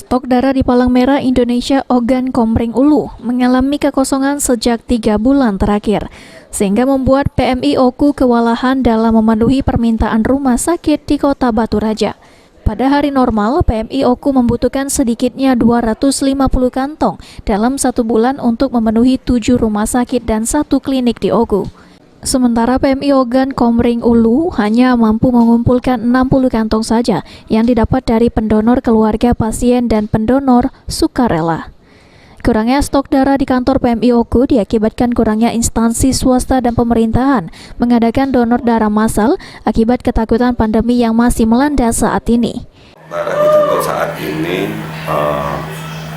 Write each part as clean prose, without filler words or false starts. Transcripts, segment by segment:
Stok darah di Palang Merah Indonesia Organ Komering Ulu mengalami kekosongan sejak 3 bulan terakhir, sehingga membuat PMI Oku kewalahan dalam memenuhi permintaan rumah sakit di Kota Batu Raja. Pada hari normal, PMI Oku membutuhkan sedikitnya 250 kantong dalam 1 bulan untuk memenuhi 7 rumah sakit dan 1 klinik di Oku. Sementara PMI Organ Komering Ulu hanya mampu mengumpulkan 60 kantong saja yang didapat dari pendonor keluarga pasien dan pendonor sukarela. Kurangnya stok darah di kantor PMI Oku diakibatkan kurangnya instansi swasta dan pemerintahan mengadakan donor darah massal akibat ketakutan pandemi yang masih melanda saat ini. Darah itu untuk saat ini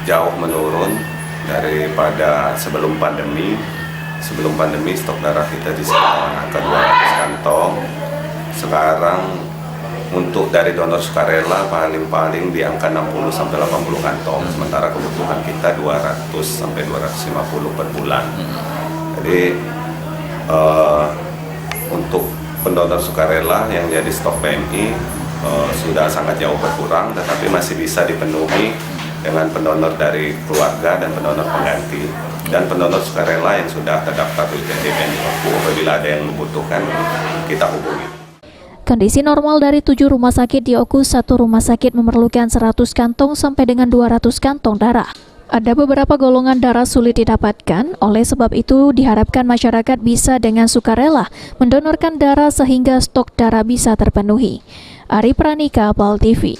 jauh menurun daripada sebelum pandemi. Sebelum pandemi stok darah kita di angka 200 kantong. Sekarang untuk dari donor sukarela paling-paling di angka 60-80 kantong. Sementara kebutuhan kita 200-250 per bulan. Jadi untuk pendonor sukarela yang jadi stok PMI sudah sangat jauh berkurang, tetapi masih bisa dipenuhi dengan pendonor dari keluarga dan pendonor pengganti dan pendonor sukarela yang sudah terdaftar di PMI Oku. Apabila ada yang membutuhkan, kita hubungi. Kondisi normal dari 7 rumah sakit di Oku, 1 rumah sakit memerlukan 100 kantong sampai dengan 200 kantong darah. Ada beberapa golongan darah sulit didapatkan, oleh sebab itu diharapkan masyarakat bisa dengan sukarela mendonorkan darah sehingga stok darah bisa terpenuhi. Ari Pranika, PAL TV.